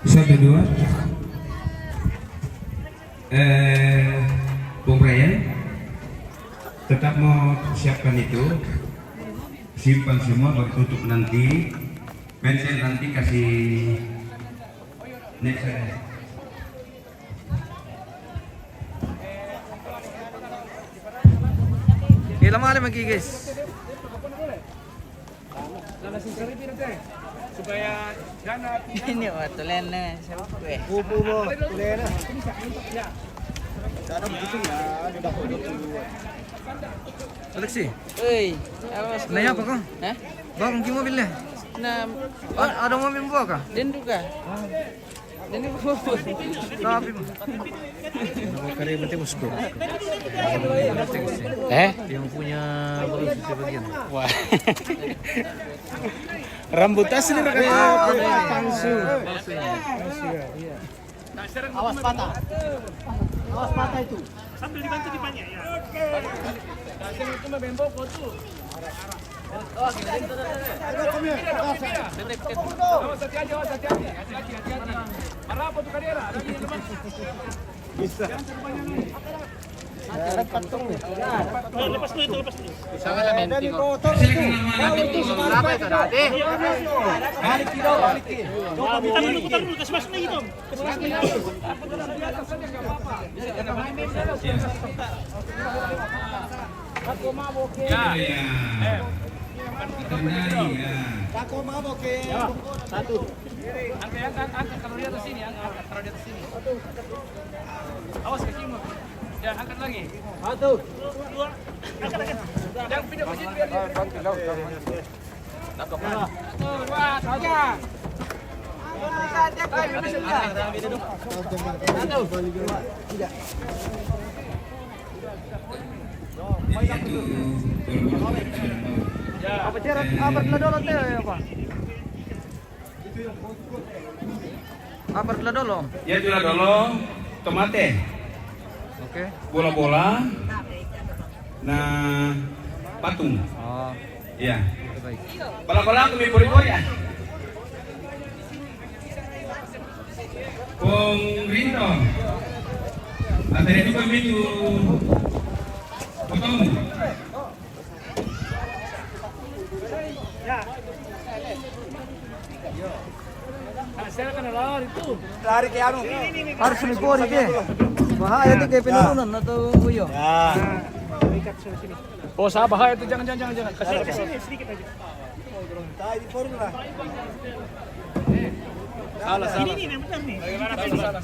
Satu dua. Bung Brian tetap mau siapkan itu, simpan semua baru tutup nanti. Mention nanti kasih next. Lama ada lagi guys. Supaya jangan Ini waktu lena siapa gue? Bubu mo, kulena. Alexi, Oi, awas. nanya apa kau? Hah? Bang, gimana mobilnya? Nah, Oh, ada mobil bawa kah? dan juga. Dan itu Tapi Karya berarti musuh. Yang punya bagus di bagian. wah. Rambut asli rekan. palsu. awas patah. Awas patah itu. Sambil dibantu dipanjang ya. Jangan itu membembok tuh. Awas hati-hati. Marah apa tuh kadera? Ada yang lemas. Bisa. Lepas dulu itu, lepas dulu. Sangat nanti kok. Berapa itu tadi? Putar dulu, kasih masuk lagi dong. Kasih masuk lagi. Ya. Kendali ya. Satu. Angkat kalau di atas sini, angkat kalau di atas sini. Awas ke timur. Ya, angkat lagi. Satu. Dua. Angkat. Jangan pindah ke situ biar dia. Tangkap. Satu, dua, tiga. Apa jarak apa dulu teh apa? Apa dulu? Ya dulu dulu tomate, Oke. bola-bola, nah patung, Oh, ya. baik. Bala-bala kami puri-puri ya. Bung Rinto, ada itu kami itu potong. Saya akan lari itu. Lari ke anu. Harus melipori ke. Bahaya tuh kayak penurunan atau uyo. Oh, saya bahaya itu jangan. Kasih ke sini sedikit aja. Salah. Ini yang benar nih. Salah.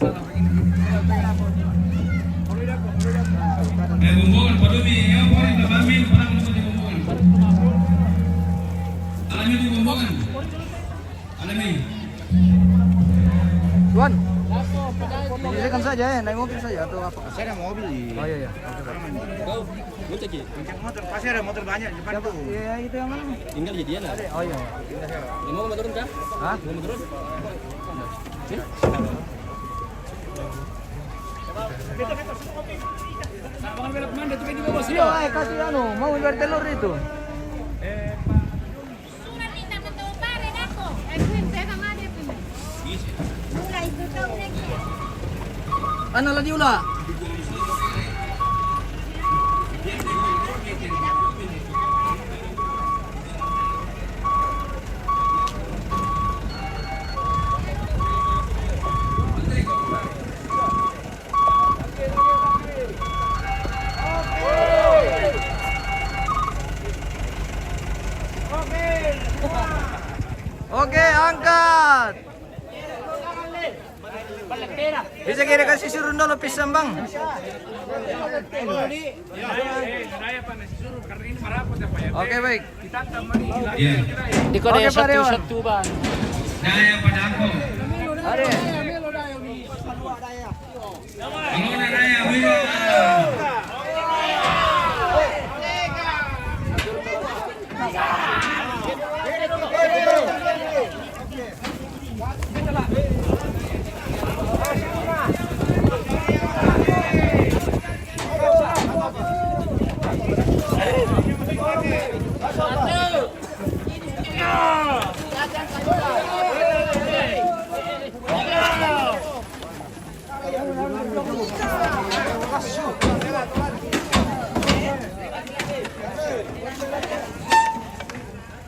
Bumbungan, padumi, ya boleh tabamin, parang mo di bumbungan. Alami di bumbungan. Alami. Tuan. Silakan saja ya, naik mobil saja atau apa? Saya ada mobil. Oh iya iya. Oke, baik. Motor pasti ada motor banyak di depan tuh. Iya itu yang mana? Tinggal jadian lah. Oh iya. Mau turun kah? Hah? Mau turun? Abangan belok mana itu di bawah Iya, kasih anu, mau ibar telur itu. Ano lagi ula? Oke, angkat. Bisa kira kasih suruh dulu pisang bang. Oke baik. Ya. Di kode Oke, Pak Dewan. satu bang. Daya pada aku. Ada. Kalau ada daya, wira.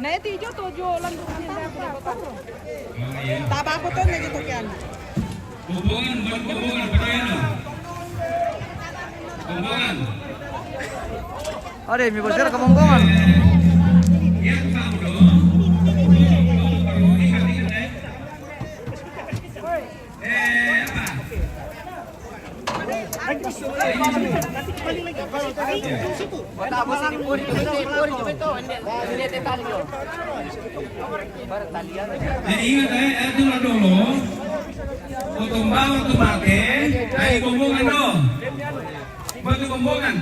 Nah, itu hijau tujuh lanjut antara berapa? Oh iya. Taba aku tuh gitu kan. Bumbungan, bukan bumbungan, percaya no. Bumbungan. Ada mi besar kemongkongan. Ya, tahu dong. Baru ingat-ingat ya. Apa? Jadi ingat itu lah dulu. Tumbang waktu pakai, ayo bumbungan dong. Batu bumbungan.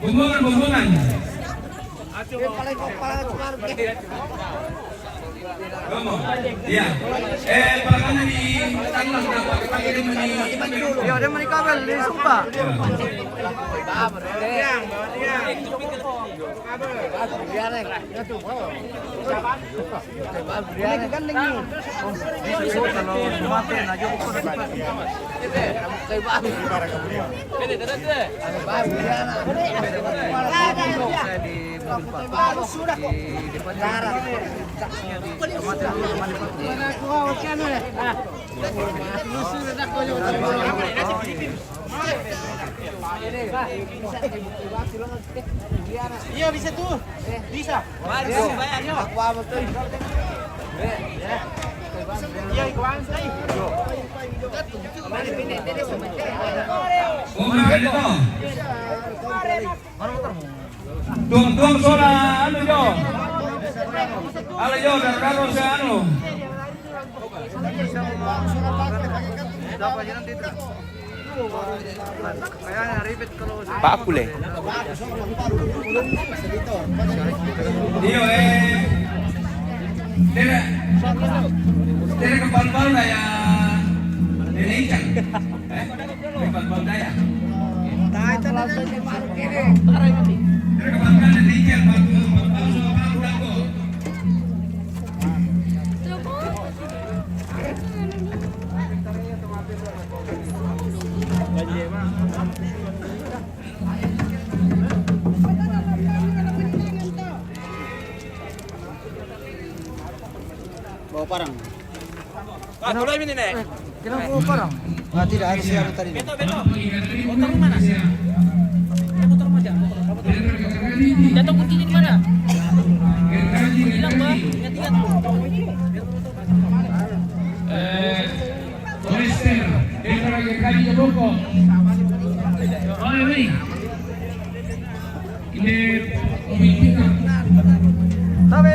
Bumbungan. Kamu? Iya. Pakannya di tangan pakai di mana? Iya, ada mani kabel di sumpah. Kalau mati aja ukur di depan darat. Iya bisa tuh. Bisa. Iya ikuan saya. Tuang sola anu jo. Ala jo darkaro sa anu. Dapat nanti itu. Kayaknya ribet kalau Pak aku le. Iyo Tere kepal-pal daya Nenengkan kepal-pal daya Tere kepal-pal nenengkan Kepal-pal sama palu Bawa parang. Kenapa parang? Nggak tidak harus siap tadi. Datang kuncinya di mana? Bilang bah, ingat-ingat. Forester, entra que calle de poco. Oye, ven. Ini pemimpin. Tabe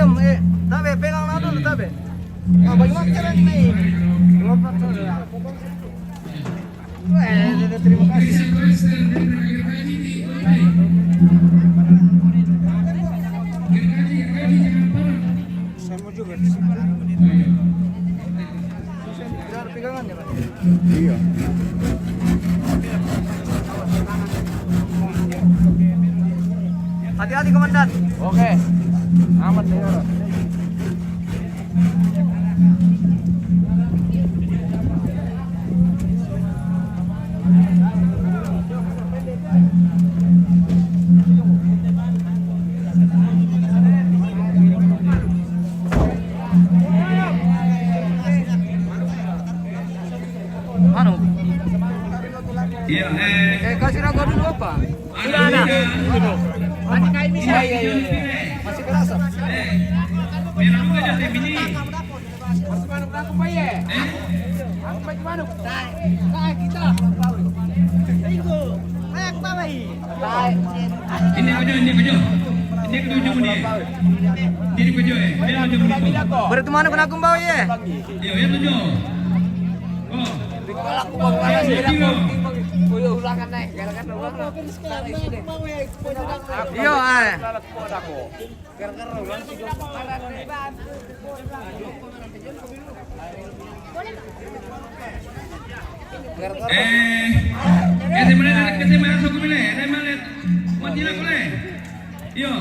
tabe pegang lado tabe. Bagaimana caranya ini? Lompat saja. Terima kasih. Forester, entra que calle di. Saya mau juga. Pegangan ya, Pak. Iya. Hati-hati komandan. Oke. Aman deh. Anu, Iya, kasih ragu dulu apa? sudah ada. Masih kayak ini. Iya. Masih kerasa. Meron ka dyan, Emily. Hindi ko dyan. Hindi ko dyan muna. Hindi ko dyan. Meron dyan muna. Berarti mana kena kumbau ya? Iyo, yan to dyan. Oh. Iya, ay. Kasi masuk ko mili. Kasi malit. Matila ko le. Iyo.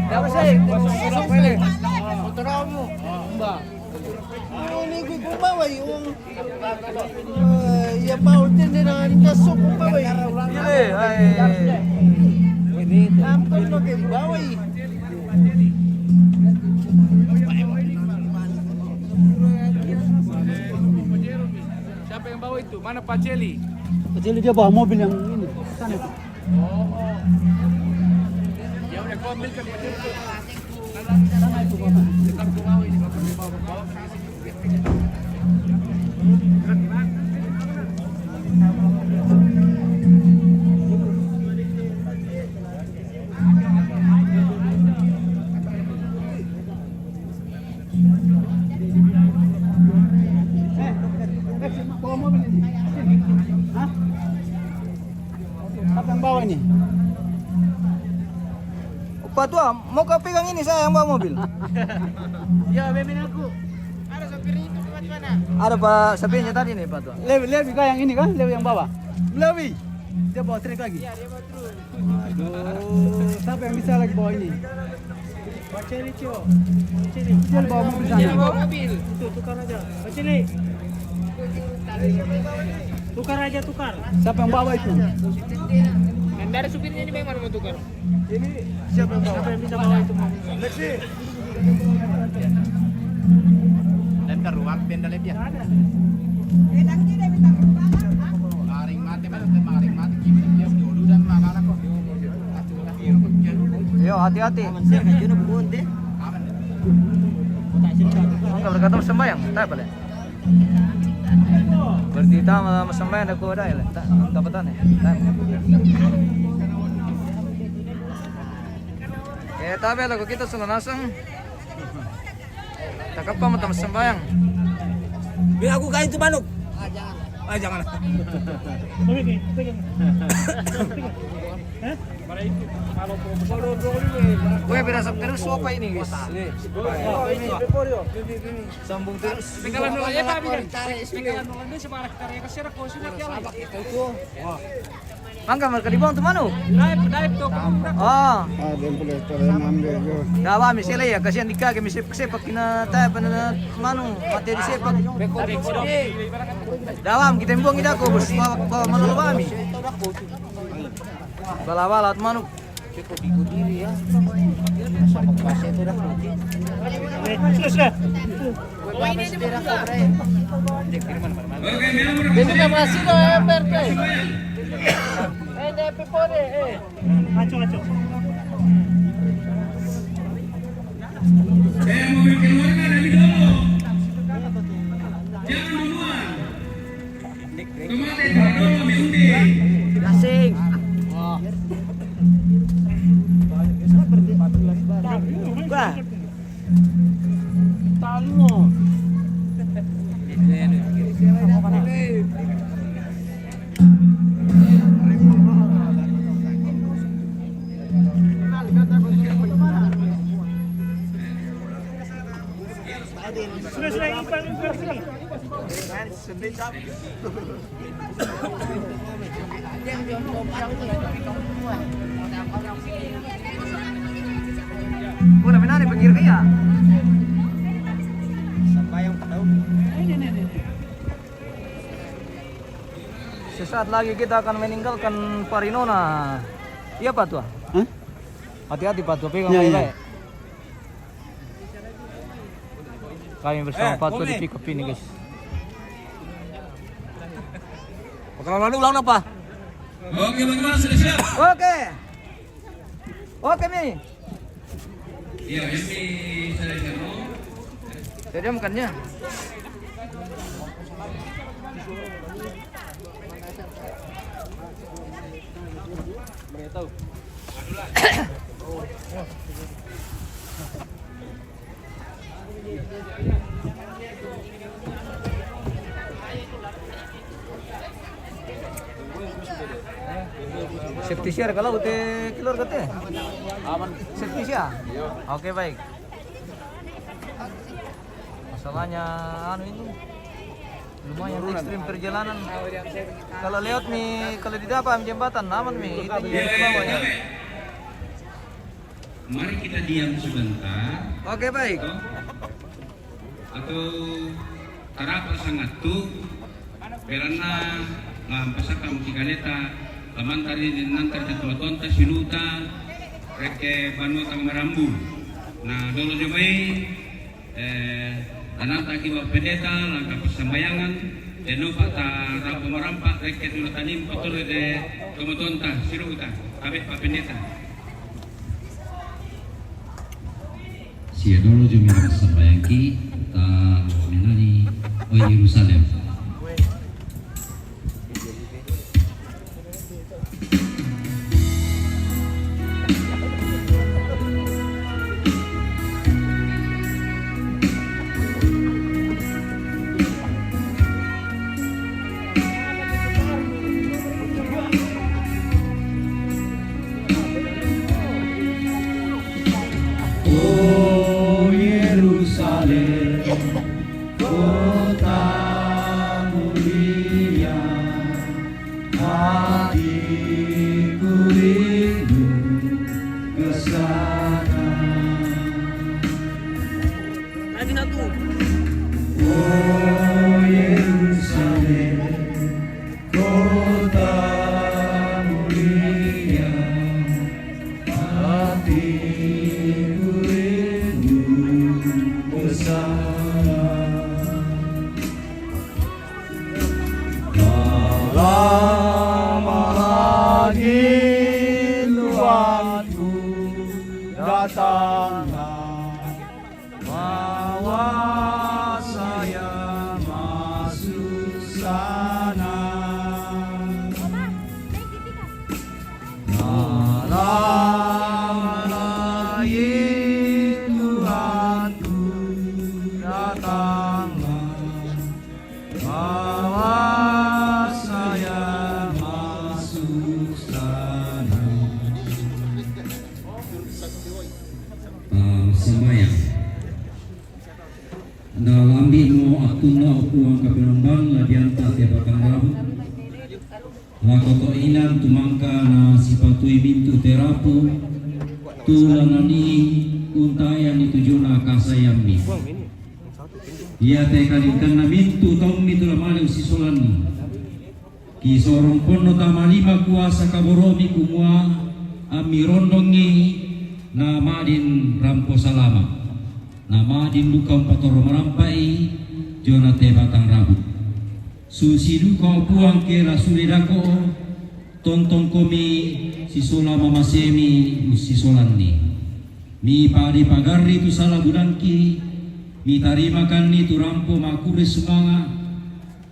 Dapat sih. Masuk pilih. Motor mo. Mbak. Ini gue kumbawa yung ya pautin din ang kasok kumbawa. Iya, ay. Lampon lo ke bawah ini. Siapa yang bawa itu? Mana Pak Celi? Kecil dia bawa mobil yang ini. Sana. Ya udah kau ambilkan Pak Celi. Sana itu Bapak. Tetap kau bawa ini, bapak bawa. Bawa mobil ini. Hah? Siapa yang bawa ini? Pak Tua, mau kau pegang ini saya yang bawa mobil. Ya, memang aku. Ada sopirnya itu buat mana? Ada Pak sepirnya tadi nih Pak Tua. Lewi kah yang ini kan? Lewi yang bawa. Lewi. Dia bawa truk lagi. Ya, dia buat terus. Aduh, siapa yang bisa lagi bawa ini? Pak Celi, Cio. Dia bawa mobil sana. Dia bawa mobil. Itu tukar aja. Pak Celi. Tukar aja, tukar. Siapa yang bawa itu? Dan dari supirnya ini memang mau tukar. Ini siapa yang bawa? Siapa yang bisa bawa itu mobil? Lexi. Dan keruang benda lebih ya. Maring mati dia dulu dan makana kok. Yo hati-hati. Enggak berkata sembahyang, tak boleh. Berarti tama sembahyang aku ada ya, tak dapatan ya. Tapi lagu kita sudah nasang. Tak apa mau tamas sembahyang. Biar aku kain itu manuk. Jangan. Gue berasa terus apa ini guys? Sambung terus. Pekalan dulu ya Pak. Pekalan dulu ini semarah karya kesira kau sudah kiamat. Mangga mereka dibuang tuh manu. Naik tuh. Oh. Ada yang boleh ambil yo. Dawa misalnya ya kasihan dikage sepak kina tayo na manu mati di sepak. Dawam kita buang ida ko bos bawa manu kami. Bala-bala at manu. Ini masih lo MRT. Pepore. Aco. Mobil keluarga dari dulu. Jangan duluan. Kemana dulu diundi. Asing. Wah. Talo. Sudah ipan sini. Udah menari pikir dia. Sesaat lagi kita akan meninggalkan Parinona. Iya Pak Tua? Hati-hati Pak Tua, pegang baik-baik. Kami bersama Pak Tua di pick up ini guys. Kalau lalu ulang apa? Oke, bagaimana sudah siap? Oke Mi. Iya, ini saya siap. Jadi makannya. Safety share kalau udah keluar kete. Aman. Safety share. Oke baik. Masalahnya anu itu lumayan ekstrim perjalanan. Kalau lewat nih, kalau di depan jembatan aman nih. Itu yang di bawah ya. Mari kita diam sebentar. Oke baik. Atau tarapa sangat tuh karena lampasa kamu kaneta lamantari nantar jatuh tonta siluta reke banu tang marambu nah dolo jomai anata kiwa pendeta langkah persembayangan lupa ta rapo marampak reke dulu tanim kotor de tomatonta siluta abe pa pendeta sia dolo jomai persembayangki ta menani o Yerusalem. Sembayang dalam bimo atuna uang kapirambang ladianta tiapakan rabu lakoto inan tumangka na sipatui bintu terapu tulanani untayan itujuna kasayami ia tekalingkan na bintu taum itu lamali usisolani kisorong pono tamalima kuasa kaboromi kumua amirondongi namadin rampo salama namadin luka patoro merampai jona te batang rabu susi duka buang ke rasulidako tonton komi sisola mama semi usisolani mi padi pagari tu salah budanki mi tarimakan ni tu rampo makure semanga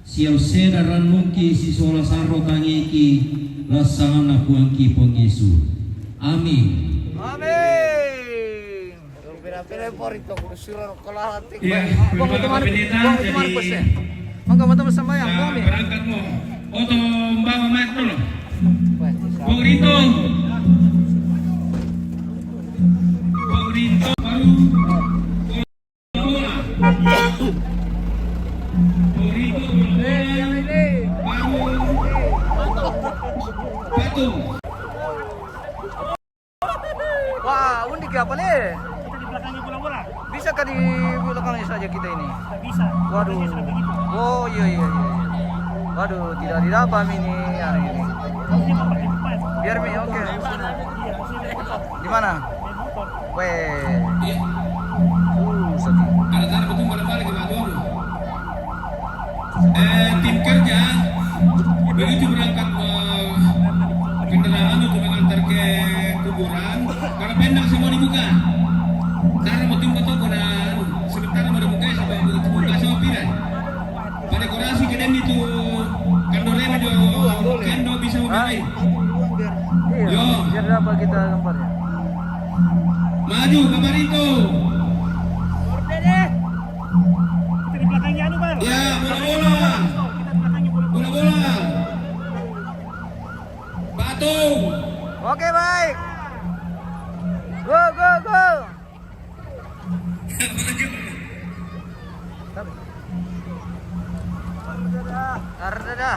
siau seda ranungki sisola sarro tangiki lasana puangki pong Yesu amin. Amin. Pira-pira porito kurusiro kolahati. ya Bang itu mari. pendeta Bang itu mari jadi pesen. Mangga mata bersembayang, nah, Bang. berangkat mo oto mbawa mat dulu Bang Rito baru bola Bang Rito patung Wah, unik apa nih? Kita di belakangnya bola-bola. Bisa kah di belakangnya saja kita ini? Bisa. Waduh. Oh iya iya iya. Waduh, tidak didapat ini hari ini. Biar mi oke. Di mana? Weh. Sedih. ada cara betul balik ke Maduro tim kerja begitu berangkat kendaraan untuk mengantar ke kuburan karena pendang semua dibuka karena mau tim toko dan sebentar mau dibuka sampai begitu buka semua piran pada dekorasi keden itu kandolema jo kendo bisa memilih Iya, Yo. biar dapat kita gambarnya. maju kabar itu Kita di belakangnya anu, Bang. ya bola-bola Kita di belakangnya bola-bola. bola-bola patung Oke, baik. Go go go. Ardada.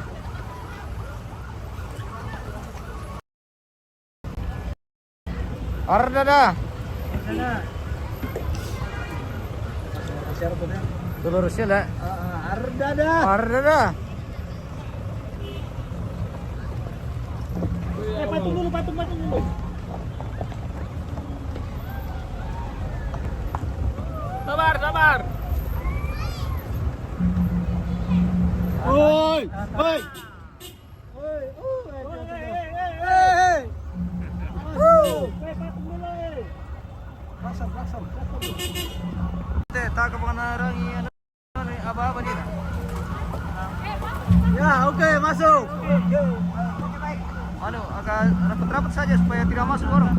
Ardada. Dulu sila. Ardada. Ardada. patung dulu, patung dulu. Sabar, sabar. Oi, oi. Tak kepengarangi apa-apa dia. Ya, oke, masuk. Anu, agak rapat-rapat saja supaya tidak masuk orang.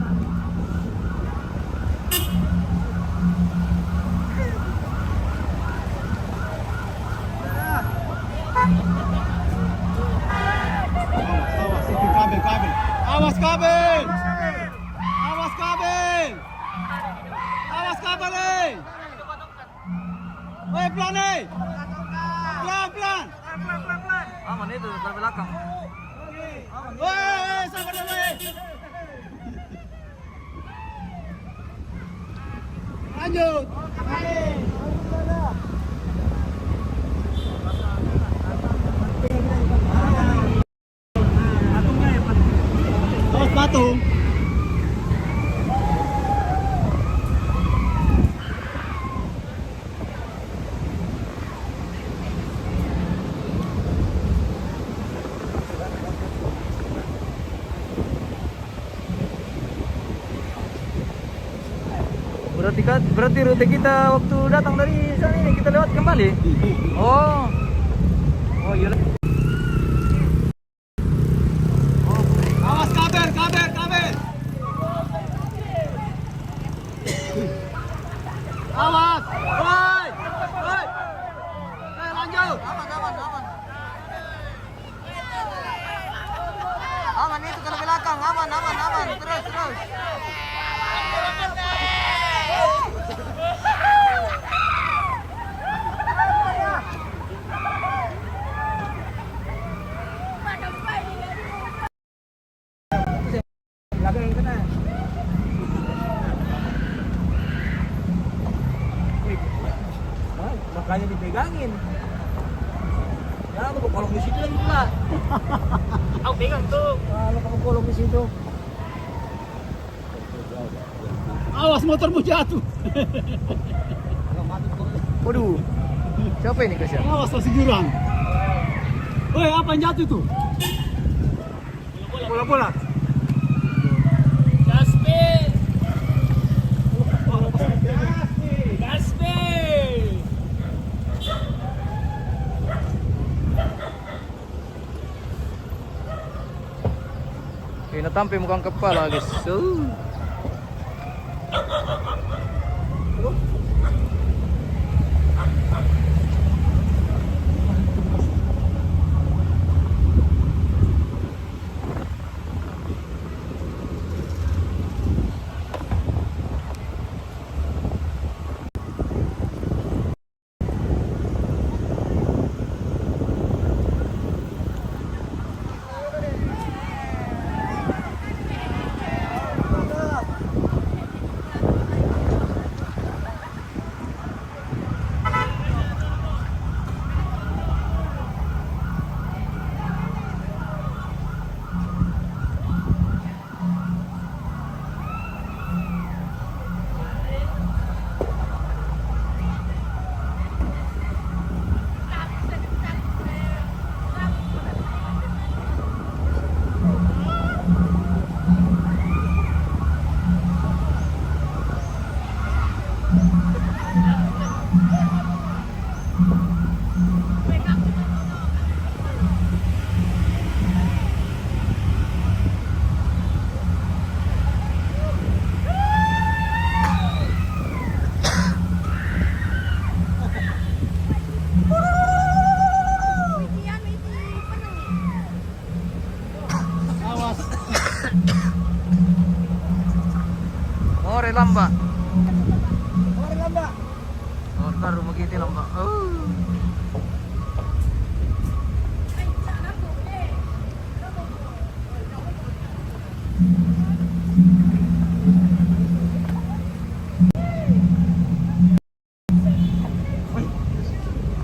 Awas, itu kabel, kabel. Awas kabel. Awas kabel. Awas kabel, eh. Woi, pelan, eh. Pelan, pelan. Aman itu dari belakang. Woi, sabar dulu, eh. Lanjut. Awas patung. Berarti rute kita waktu datang dari sana ini kita lewat kembali. Oh. Oh iya. Awas kabel, kabel, kabel. Awas. Woi. Woi. Lanjut. Aman. Aman itu ke belakang. Aman. Terus. Makanya dipegangin. Ya, lu kolong di situ lagi pula. Aku pegang tuh. Kalau kamu kolong di situ. Awas motormu jatuh. Waduh. Siapa ini Gus ya? Awas masih jurang. Woi, apa yang jatuh tuh? Bola-bola. Gaspil. Gaspil. Oke, natampi mukhang kepala guys. lamba. Mari lamba. Oh, taruh begitu lamba. Oh.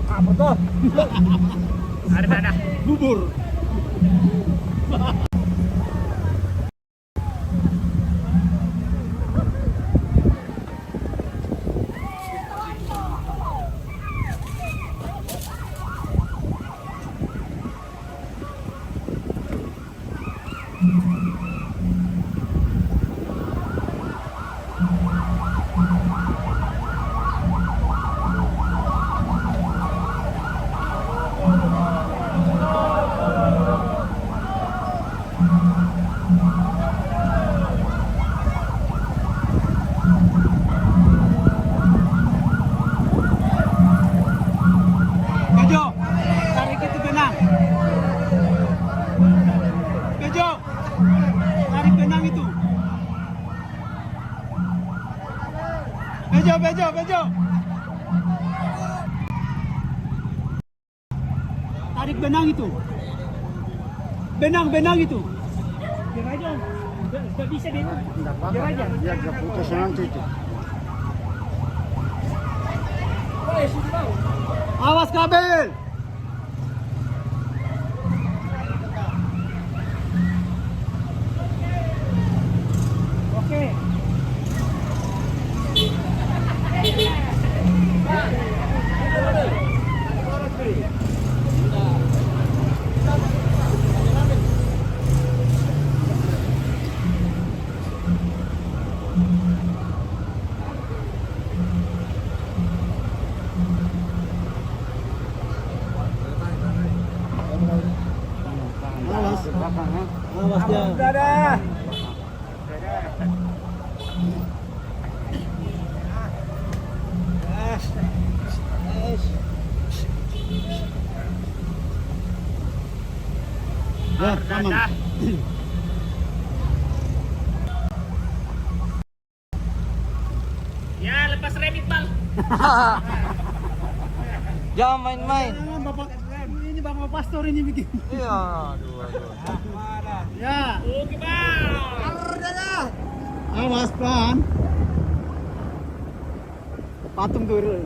Apa tuh? Ada. Bubur. Bejo. Tarik benang itu. Benang itu. Biar aja. Gak bisa dia. Biar aja. Biar gak putus nanti itu. Awas kabel. Oke. Awas. Awas dia. Dadah. Ya, aman. Ya, lepas remit bal. Jangan main-main. Bapak ini Bapak Pastor ini bikin. Iya, aduh. Ya. Oke bal. Awas pelan. Patung turun.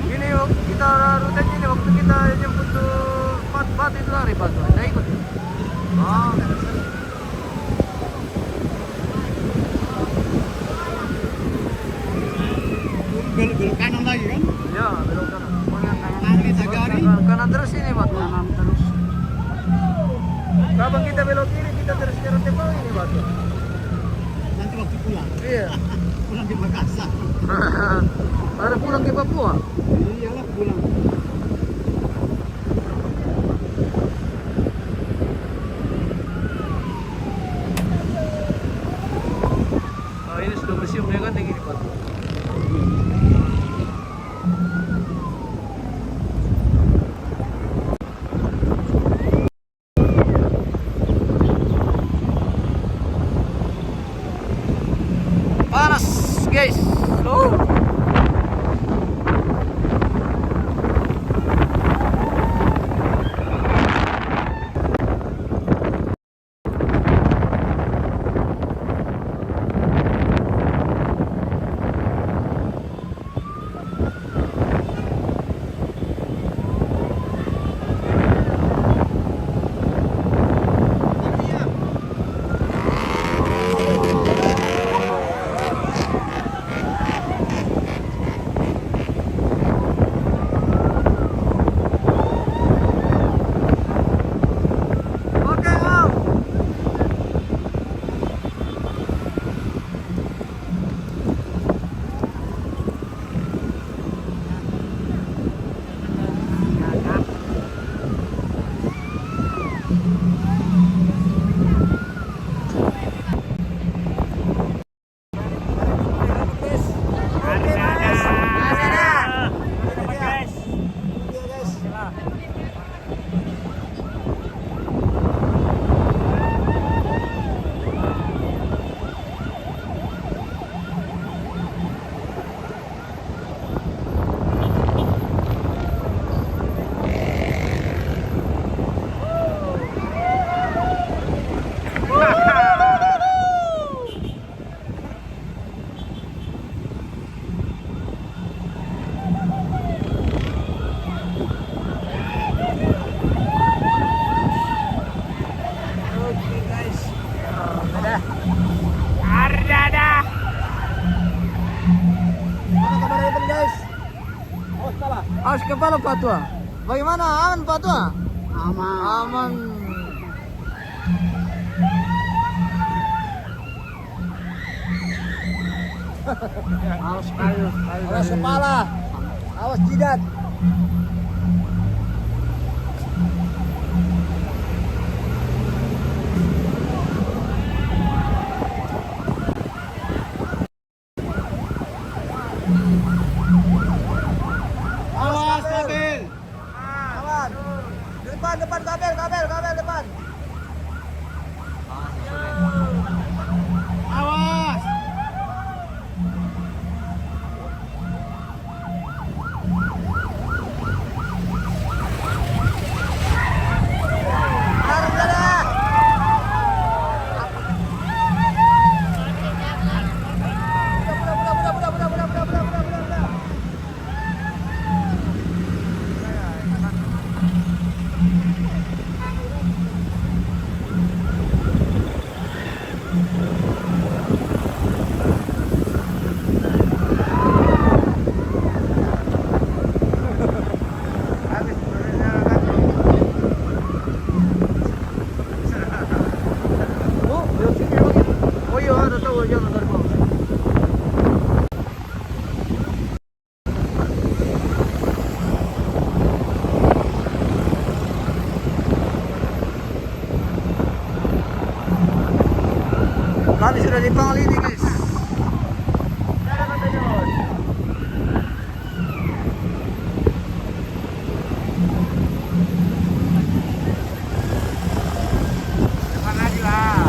Ini waktu kita rutenya ini waktu kita jemput tuh Batu itu lari Batu. Saya ikut. Ah. Belok kanan lagi kan? Ya, belok kanan. Kanan di Sagari. Kanan terus ini Batu. Kanan terus. Kapan kita belok kiri kita terus ke Rantepal ini Batu. Nanti waktu pulang. Iya. Pulang di Makassar. Ada pulang ke Papua. Iyalah pulang. Oh, ini sudah museum ya kan yang ini Batu. Panas guys. Oh. Pak Tua? Bagaimana? Aman Pak Tua? Aman. Aman. Awas kayu. Awas kepala. Awas jidat. Awas mobil. Aman. Depan kabel depan. Awas. Harus ada. Budak. Habis turunnya kan. Oh, lewat sini emang ya? Oh iya, ada tahu aja dari bawah. Kami sudah di Panglini guys. Ada katanya bos. Depan lagi lah.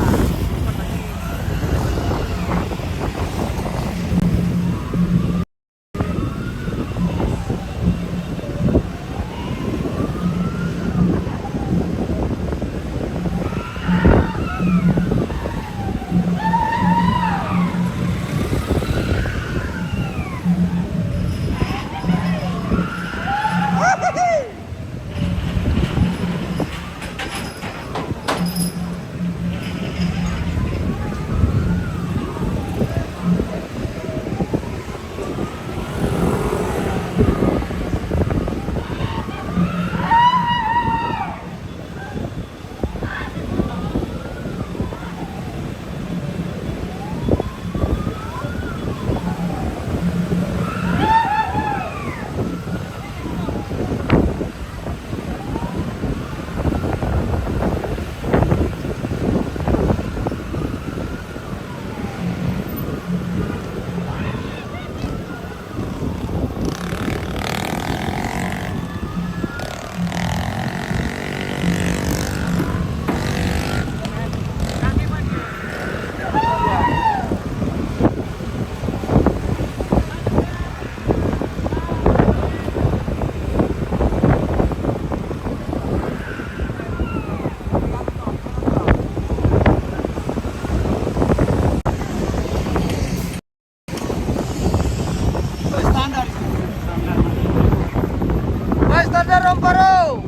Mas standar Romparo.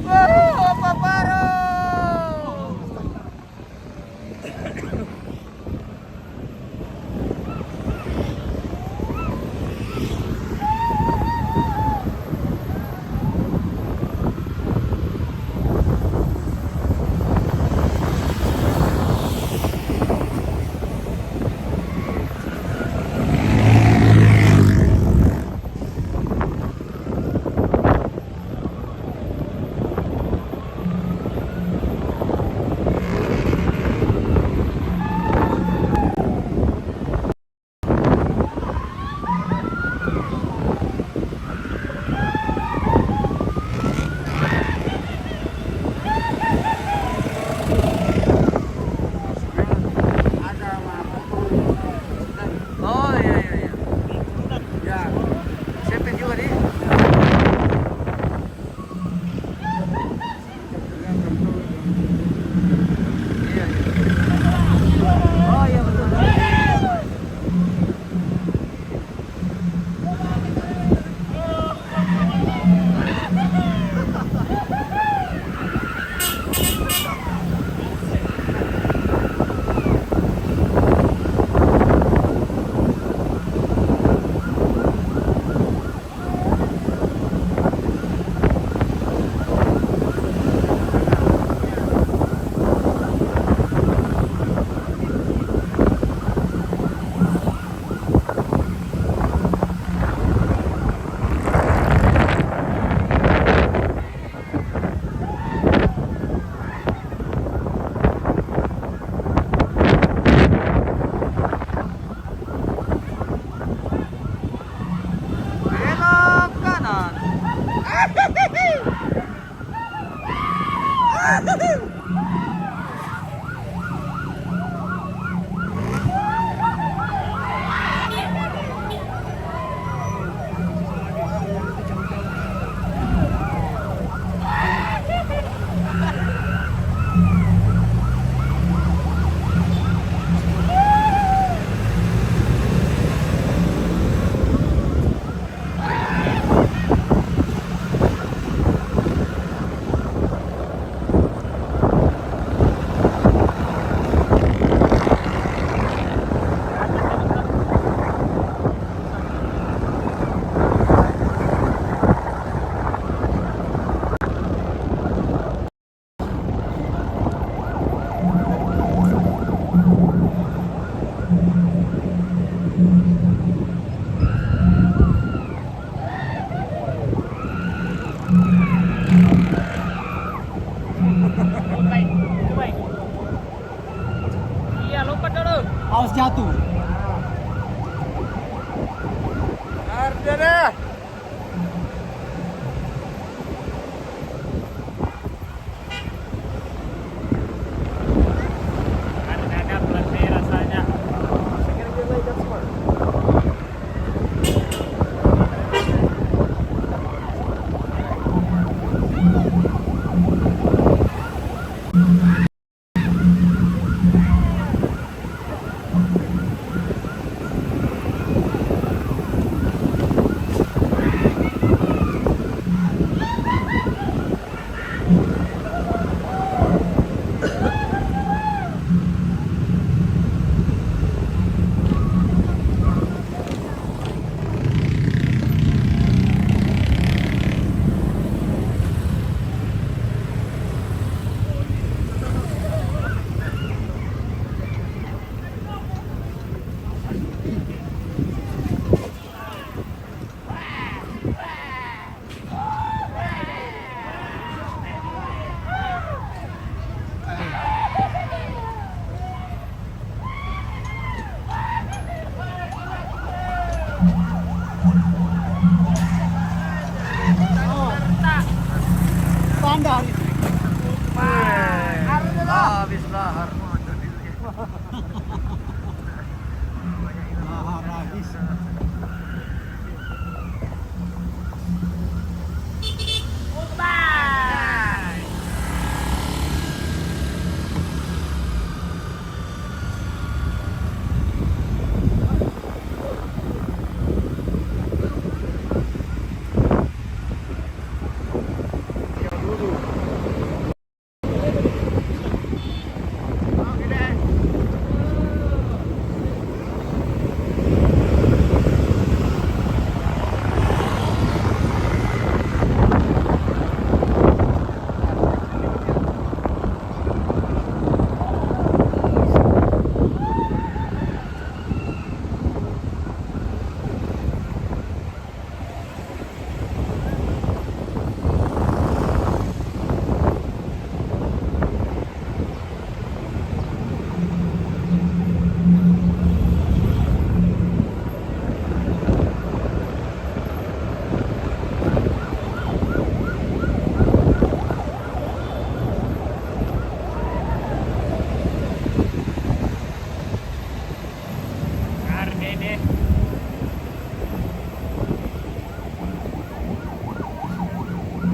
Wow, Paparo. Baik, baik. Iya, lompat dulu. Awas jatuh. Ardana. Ada pelatih rasanya. Standar. Habis lahar. Lahar habis.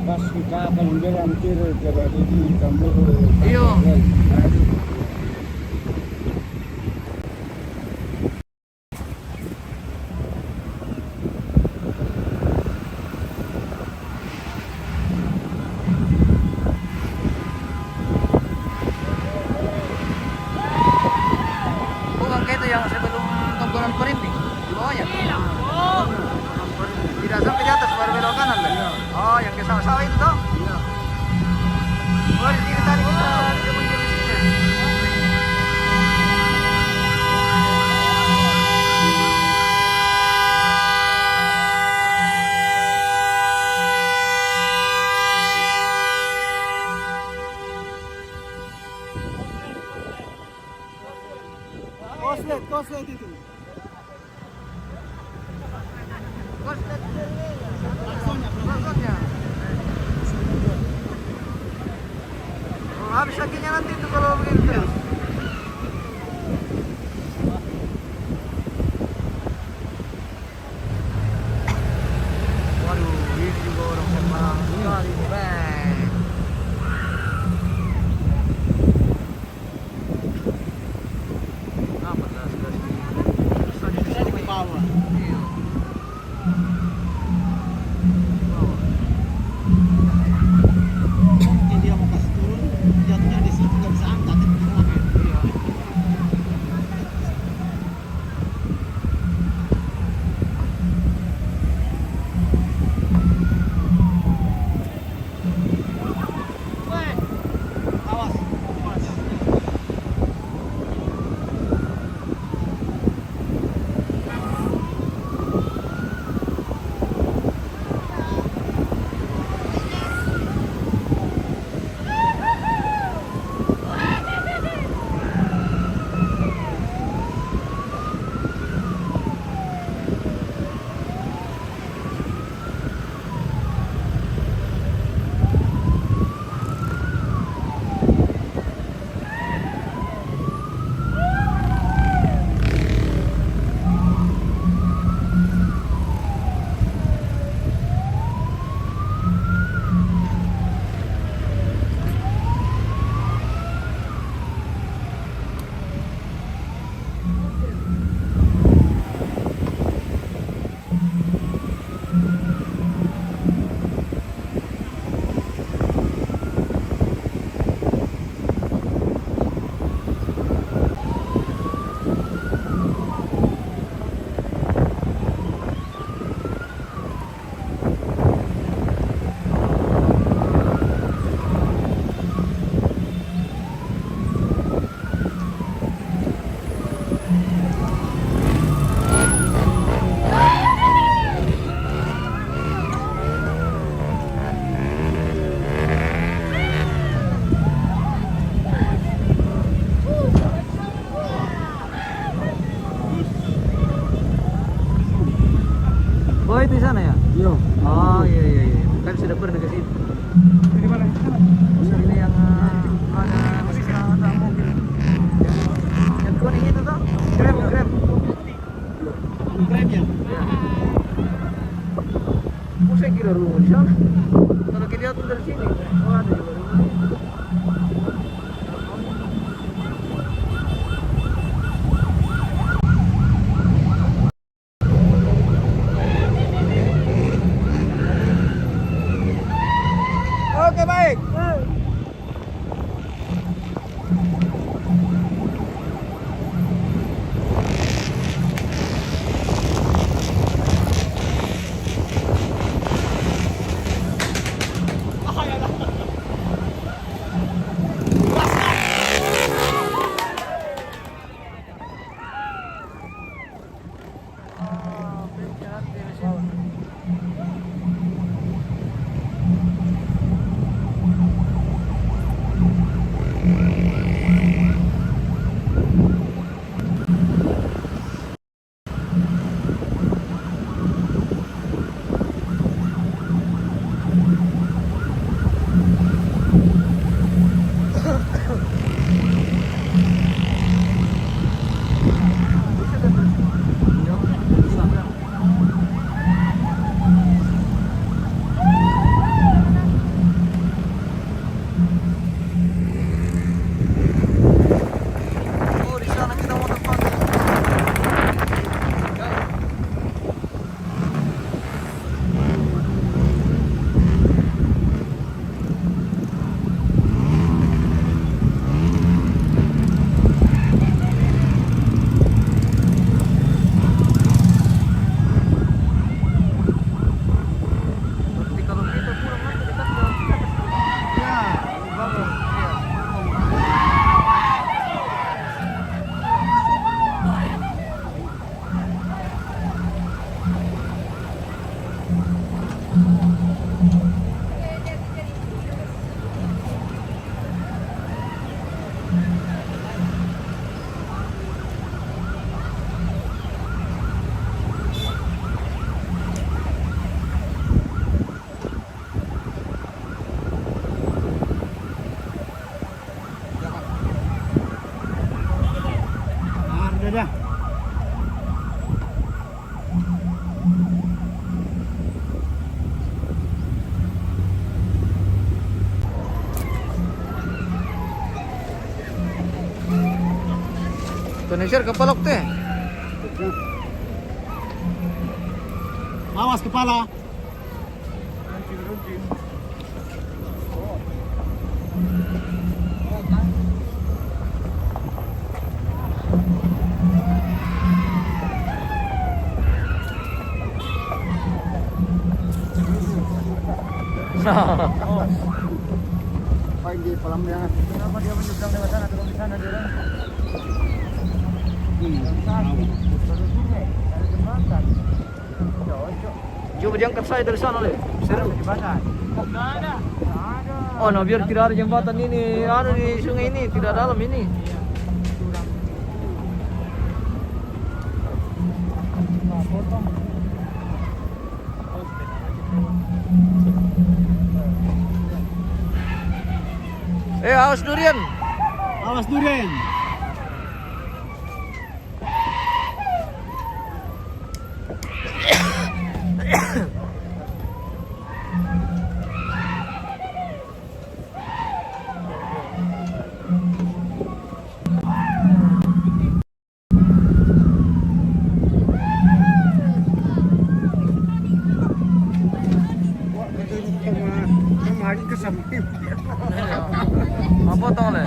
Pas kita akan hampir jadi di kampung. Iyo. Bukan kayak itu yang sebelum Kampungan Perinting di bawahnya. Tidak sampai di atas baru belok kanan lah. Oh, yang ke sawah-sawah itu toh? Iya. Oh, di sini tadi kita muncul di sini. Koslet itu. Maksudnya. Oh, habis kakinya nanti itu kalau begini terus. Waduh, ini juga orang sembarang sekali nih, Bang. Apa gas-gas ini? Ini yang ada mobil. Yang kuning itu tuh, Grab. Grab ya? Oh, saya kira rumah di sana. Kalau kita lihat dari sini, oh ada juga rumah. Oke, baik. Oh, di sana kita mau tempat. Berarti kalau kita pulang nanti dekat ke kita. Ya, bagus. Iya. Ada dah. Indonesia kepalok teh. Awas kepala. Pagi pelamnya. Kenapa dia menyeberang lewat sana? Kalau di sana dia orang. Coba diangkat saya dari sana, Le. Seru. Oh, nah biar tidak ada jembatan ini, ada di sungai ini, tidak dalam ini. Awas durian. Awas durian. Kemarin kesamping. Apa tong, Le?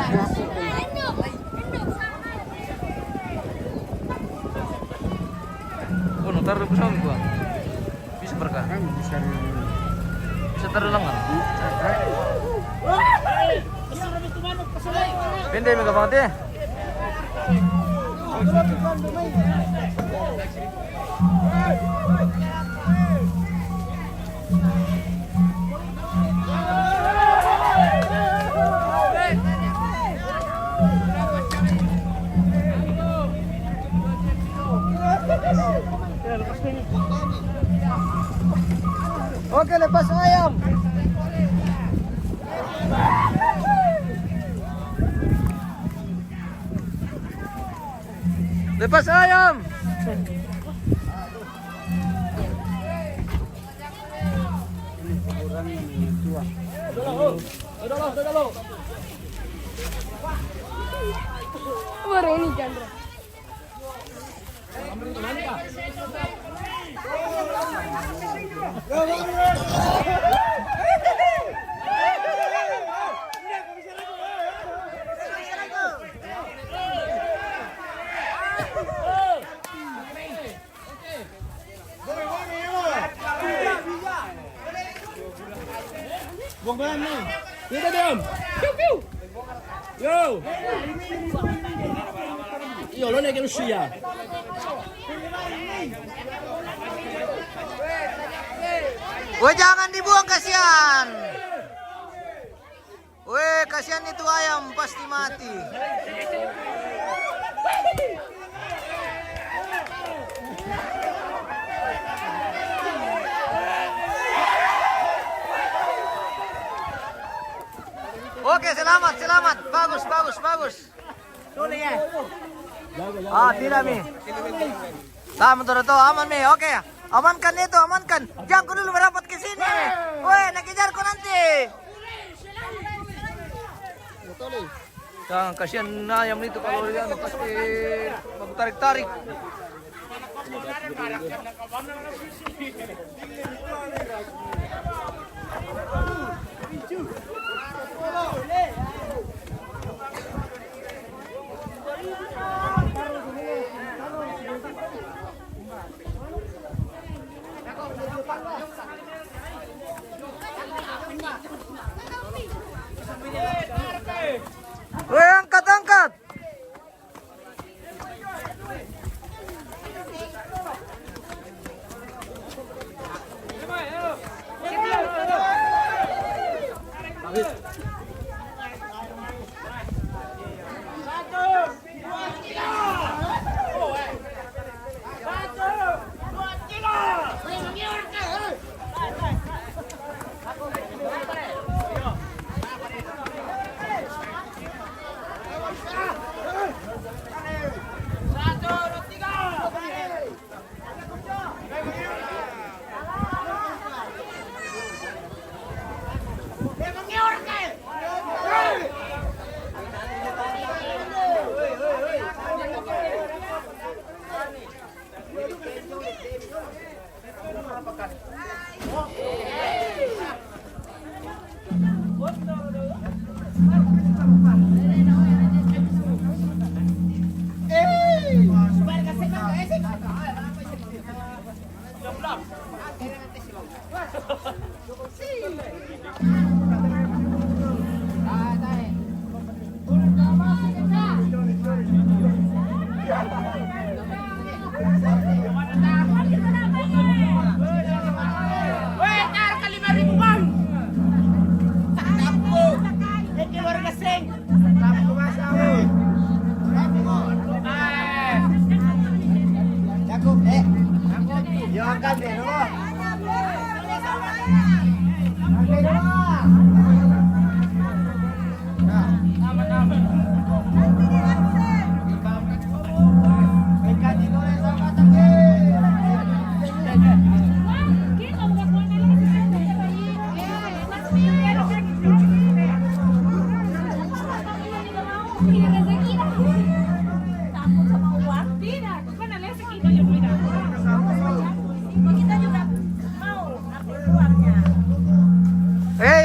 Oh, taruh pesawat gua. Bisa berkah. Bisa taruh lengan. Pendek mega banget ya. Oke, lepas ayam. Lepas ayam. Baru ini Chandra. Bongkaran nih. Kita diam. Yo. Iyo, lo naikin siya. Woi, jangan dibuang, kasihan. Woi, kasihan itu ayam pasti mati. Oke, selamat, selamat. Bagus, bagus, bagus. Ah, tidak, Mi. Sama tuh, aman, Mi. Oke, amankan itu, amankan. Jangan kau dulu merapat ke sini. Woi, nak kejar kau nanti. Jangan, kasihan ayam itu kalau dia pasti tarik-tarik. Woi, angkat, angkat.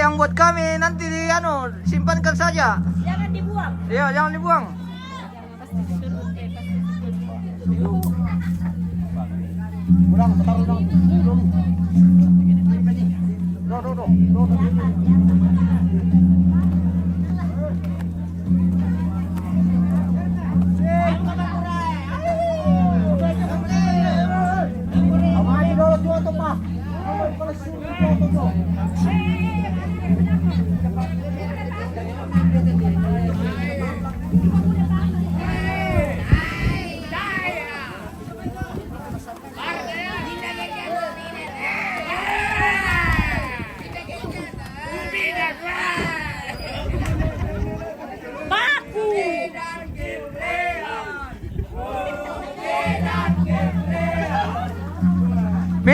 Yang buat kami nanti simpankan saja. Jangan dibuang. Iya, jangan dibuang.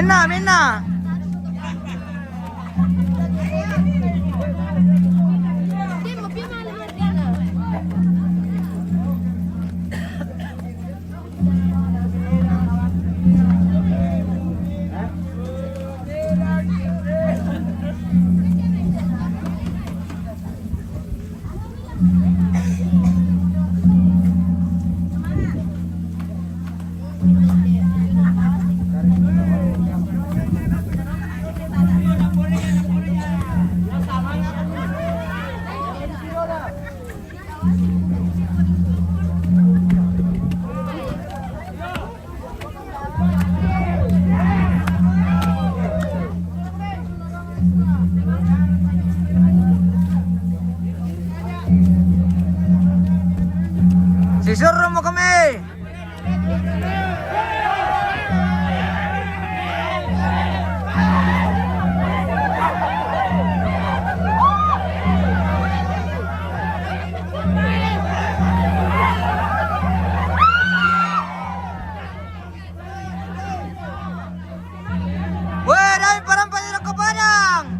Minna, Minna. Sisuruh mo kami. Weh, dami parang panirang kapanang.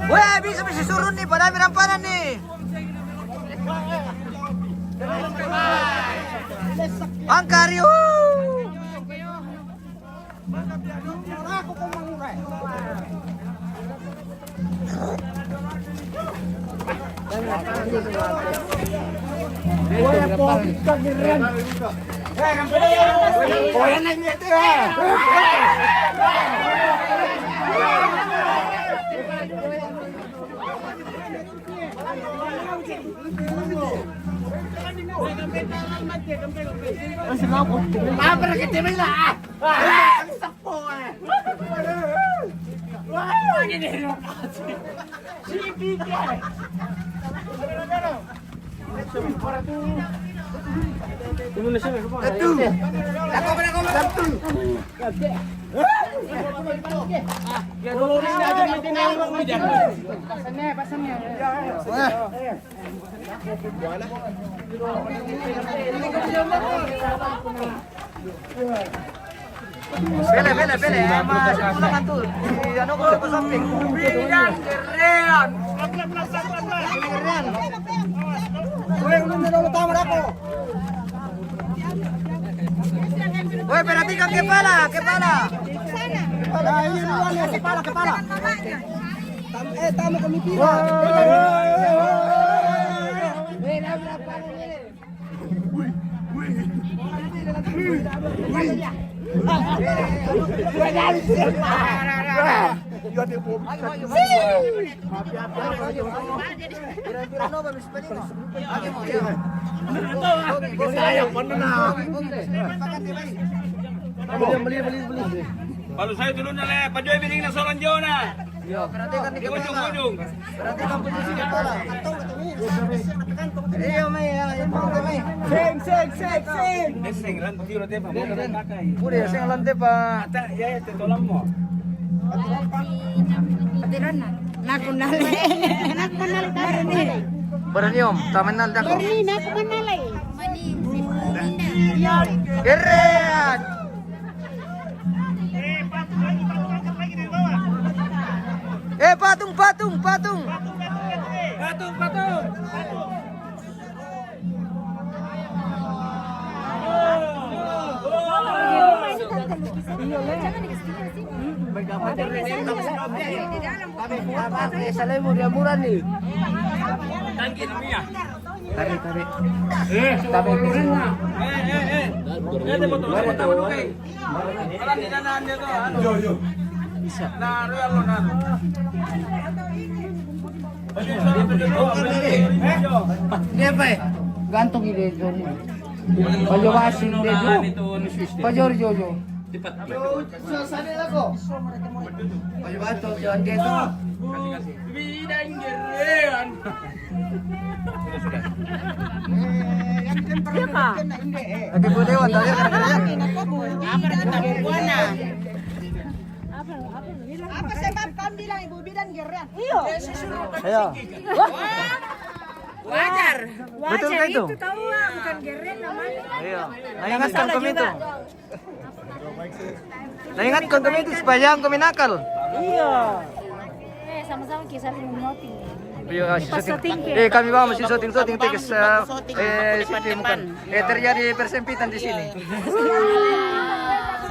Weh, bisa surun nih, pada rampanan nih. Angkari. Pele, mas pulangan tuh. Di ano ko sa samping. Bilang keren. Keren. Woi, perhatikan kepala. Kepala. Tamu kami pira. Kalau saya dulu nale, pajoy bining na soran jona. Yo, perhatikan di kepala. Ujung-ujung. Perhatikan posisi kepala. Iyo, may may. Sing. Deseng lan pati udah tepa. Udah, sing lante pa. Ata ya te tolam mo. Patiran na. Nakunale. Nakunale tayo ni. Beraniom, tamanal dako. Ni nakunale. Keren. patung. Salay mo dia murah nih. Tarik. Tarik kurin na. Bisa. Dia apa? Gantung ide Johnny. Pajo washing ide Jo. Pajo Jojo. Sana lako. Pajo bato John dito. Lagi boleh wan tadi Apa sebab kamu bilang ibu bidan geran? Iya. Ayo. Wajar. Betul kan itu? Tahu lah, bukan geran namanya. Ayo. Ingatkan kami itu. Ingatkan kami itu supaya jangan kami nakal. Iya. Sama-sama kisah memoting. Iya, syuting. Kami bawa masih syuting tekis sini bukan. Terjadi persempitan di sini.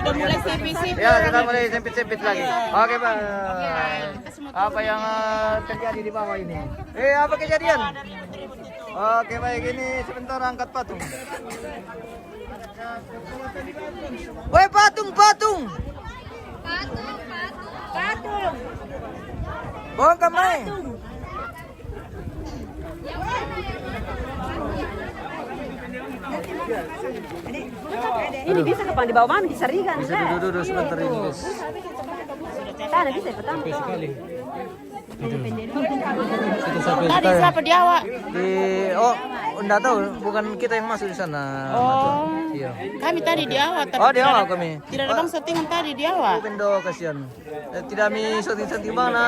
Sudah mulai sempit-sempit. Ya, kita mulai sempit-sempit lagi. Oke, Pak. Apa yang terjadi di bawah ini? Apa kejadian? Oke, baik, ini sebentar angkat patung. Woi, patung. Patung. Bongkar mai. Ini bisa kapan di bawah mami disarikan. Bisa duduk sebentar ini, guys. Sana bisa pertama. Sekali. Tadi siapa di awak? Enggak tahu, bukan kita yang masuk di sana. Oh. Iya. Kami tadi di awak. Di awal kami. Tidak ada bang syutingan tadi di awak. Pendo kasihan. Tidak mi syuting mana?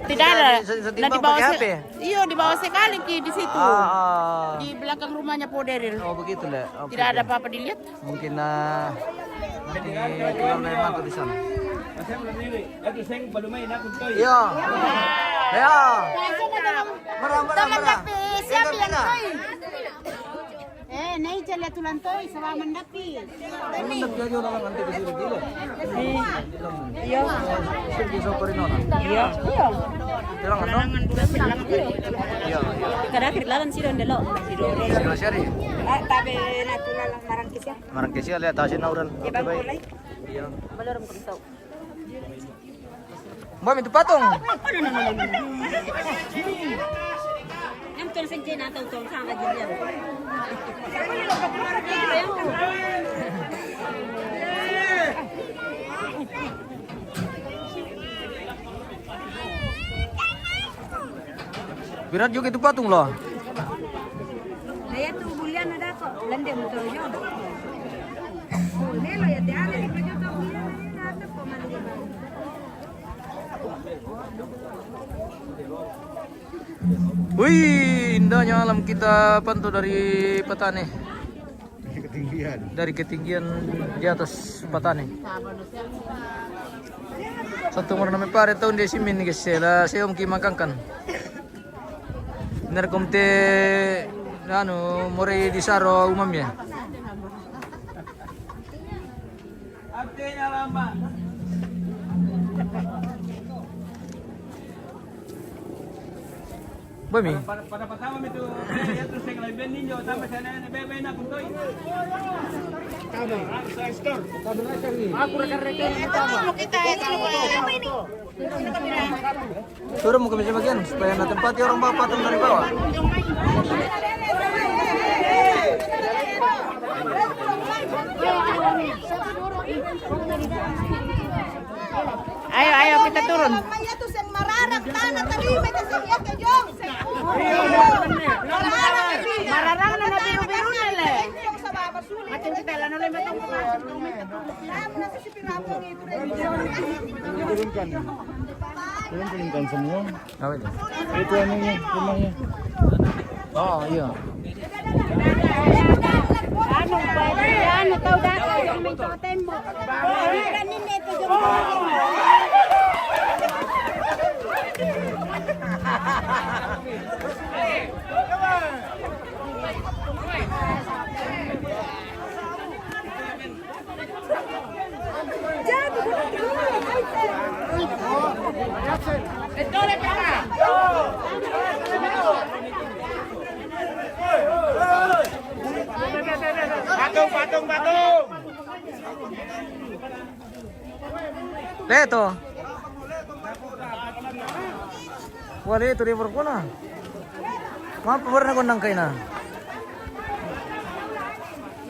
Tidak ada. Syuting Nah, di bang bawah pakai HP. Iya, di bawah sekali Ki di situ. Ah. Di belakang rumahnya Poderil. Oh begitu lah. Oke. Tidak ada apa-apa dilihat. Mungkin nanti keluarga yang masuk di sana. Iya. Ya. Merah. Siapa yang toy? Naik jalan tulan toy sama mendapi. Iya. Iya. Terang kan? Iya. Kada kirlalan sih don delo. Sila syari. Tapi natural marang kisah. Marang kesi lihat tasin nauran. Oke baik. Iya. Balor mo kung Mbak itu patung. Yang tulis ang kina tahu sama ganyan. Berat juga itu patung loh. Naya tu bulian ada kok. Lande mo to yo. Nelo ya te ada di proyekto bulian ada kok mali. Wih, indahnya alam kita pantau dari Patane. Dari ketinggian di atas Patane. Satu orang namanya pare tahun di sini guys, lah saya om kimakangkan. Benar komte, more di saro umamnya. Bami. Pada pertama itu ya terus saya lagi ninyo sampai sana bebe na kuntoy. Aku rekan-rekan Kita ini. Turun muka meja bagian supaya nanti tempati orang bawa patung dari bawah. Ayo kita turun. Maya tuh yang mararang tanah tadi mereka siap ke Jong. Mararang na biru-biru na le. Jong sa baba sulit. Macam kita lang na metong pasok. Kamu nasi si pirapong itu Turunkan semua. Apa itu? Itu anunya, rumahnya. Oh iya. Ano pwede? Ano tahu dati yung may totem mo. Kanin nito yung Leto. Wala ito river ko na. Mapapar na ko nang kayo na.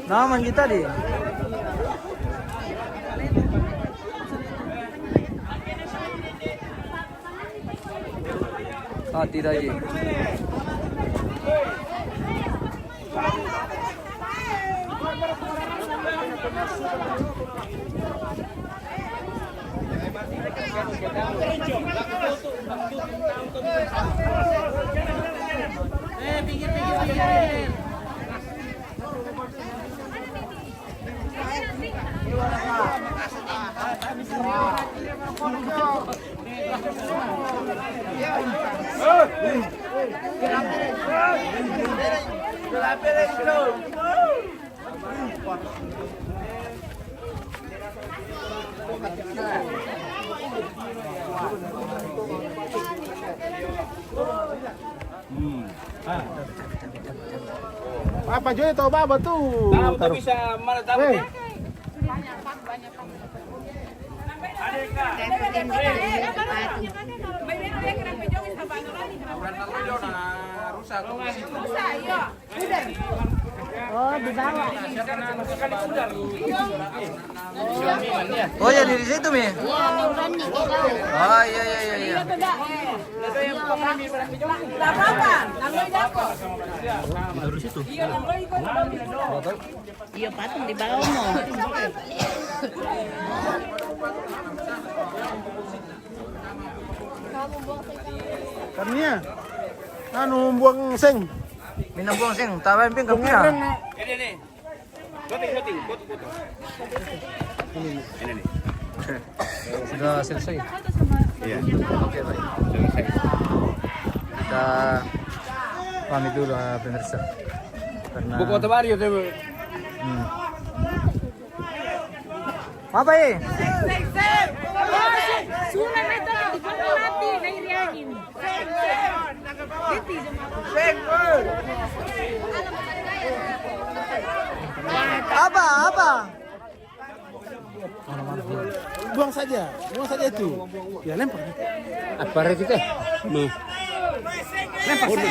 Naman kita di. Ah, tidak je. Apa Joy tahu apa tuh? Tahu bisa mana tahu Hey. deh. Oh, dibawa. Oh ya di situ mi. Iya, mingguan nih kita. Ah iya iya iya iya. Enggak apa-apa, namanya dapat. Iya, patung di bawah mau. Karena anu buang seng. Minum buang sing, tawain ping kapira. Ini nih. Shooting, foto. Ini nih. Sudah selesai. Iya. Oke baik. Selesai. Kita pamit dulu pemirsa. Karena Buku Otomario tuh. apa ya? Sunan itu dijual mati na iriahin. Apa? Buang saja itu. Ya lempar. Apa itu teh? Nih. Lempar saja.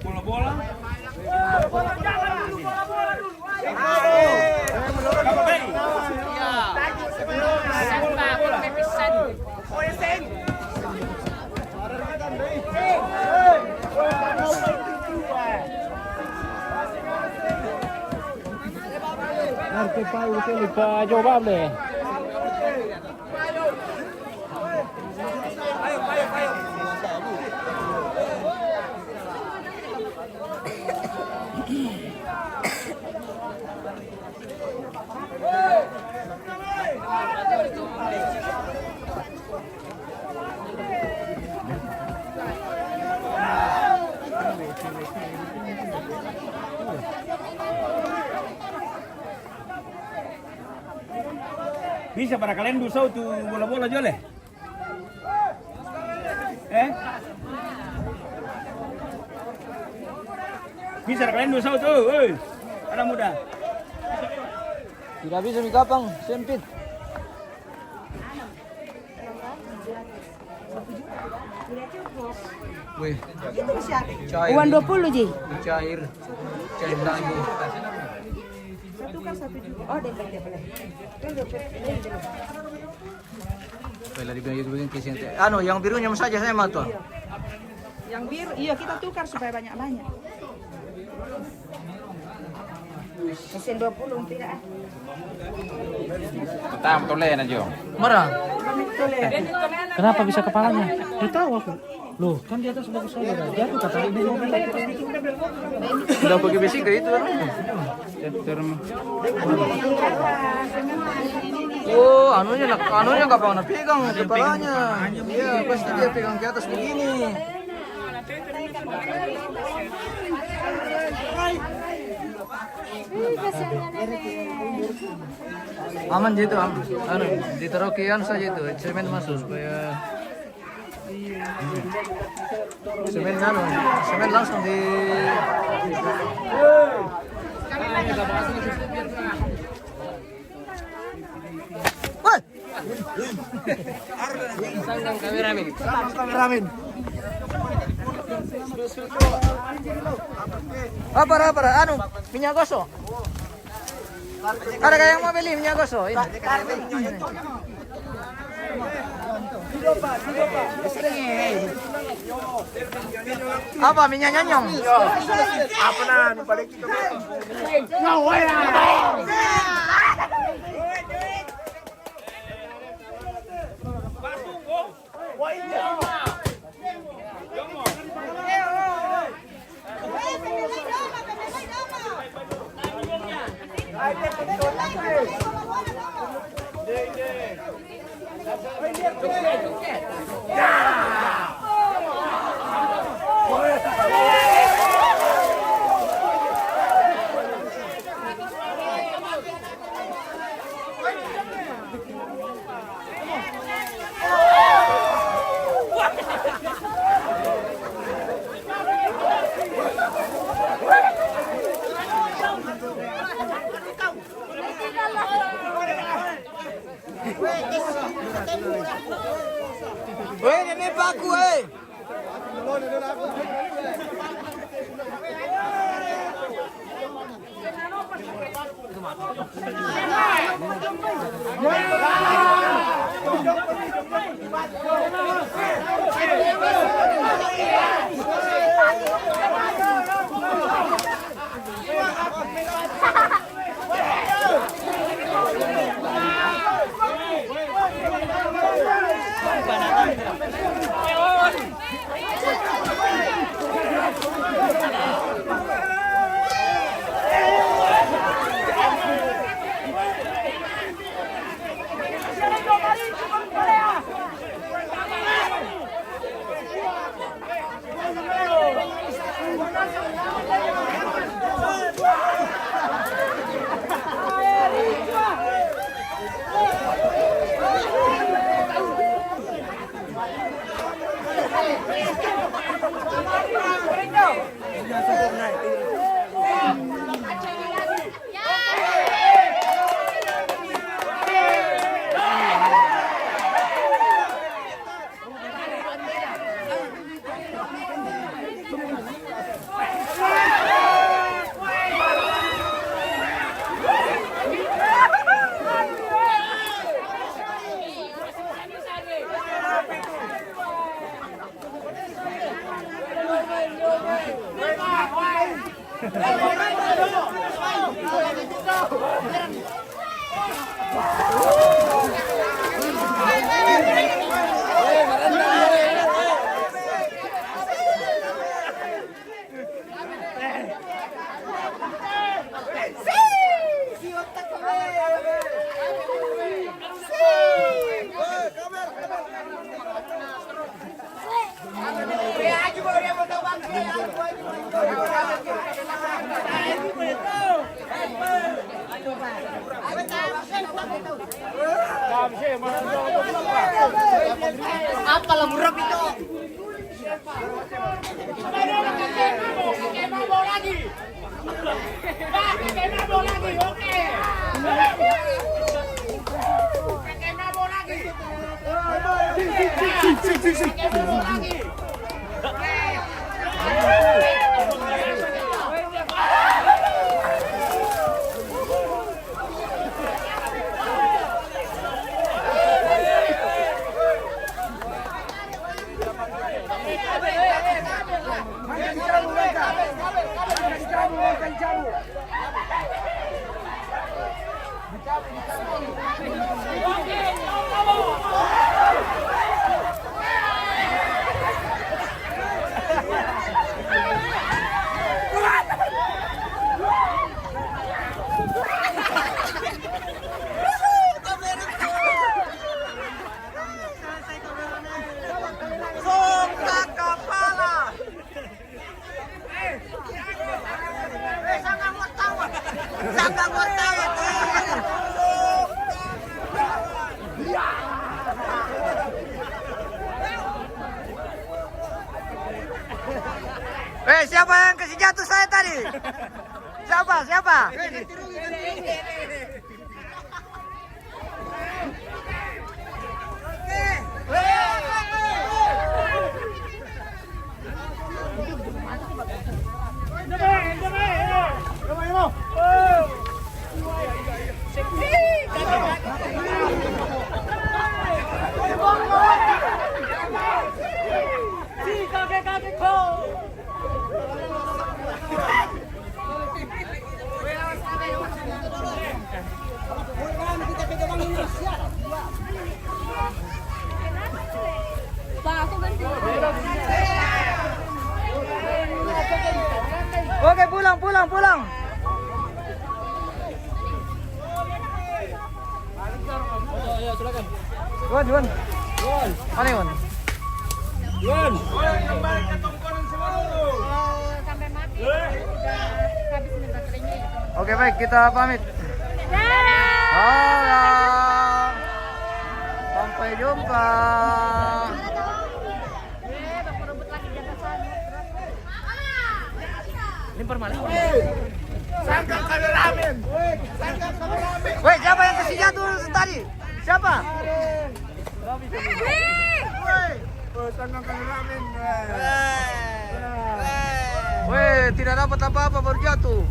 Bola-bola. Nanti Pak Usul lupa jawab deh. Bisa para kalian dusau tuh bola-bola jole? Bisa kalian dusau tuh, anak muda. Tidak bisa mikapang, sempit. Wih, cair. Uang 20 Ji. Cair lagi. Oh, dia boleh. Bila dibilang begini kesian. Anu, yang birunya saja saya mau tuh. Yang biru, iya kita tukar supaya banyak-banyak. Mesin 20 tidak. Tam tole na Jo. Marah. Kenapa bisa kepalanya? Tidak tahu aku. Loh, kan di atas bagus saja. Jatuh kata ini mobil. Udah pakai besi kayak itu kan? Oh, anunya nggak pernah pegang kepalanya. Iya, pasti dia pegang ke atas begini. Aman gitu, anu ditaruh kian saja itu, semen masuk supaya semen langsung di. Kameramen. Apa? Anu, minyak gosok. Ada yang mau beli minyak gosok? Ini. Apa minyak nyanyong? Apa na? Balik kita. Weh, ini paku, eh. Apa lah murah itu? Siapa yang kasih jatuh saya tadi? Siapa? Oke, pulang. Juan. Mana Juan? Sampai mati. Habis minta baterainya itu. Oke, baik, kita pamit. Halo. Sampai jumpa. Bapak rebut lagi di atas sana. Lempar malah. Woi, siapa yang kasih jatuh tadi? Siapa? Woi, tidak dapat apa-apa baru jatuh.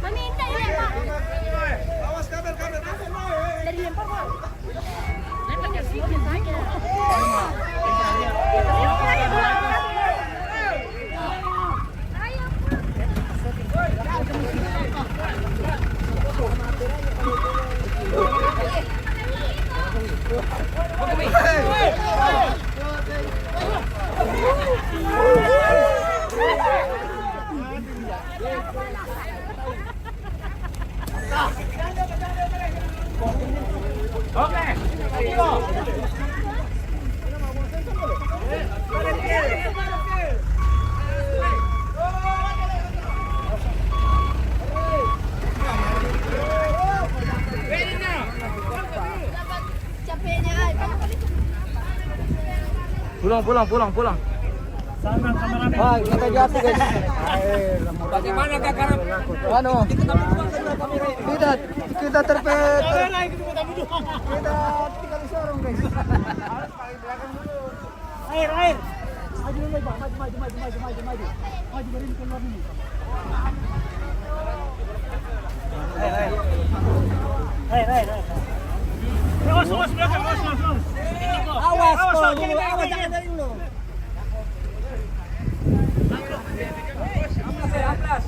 Meminta ya, Pak. Awas kamera. Dari lempar, Pak. Lemparnya sedikit saja. Pulang. Wah, kita jatuh guys. Bagaimana kakak? Kita terpet. Kita tinggal di sorong guys. Air. Maju dulu, Pak. Maju. Maju beri keluar dulu. Air. Awas belakang, awas. Awas, jangan dari dulu.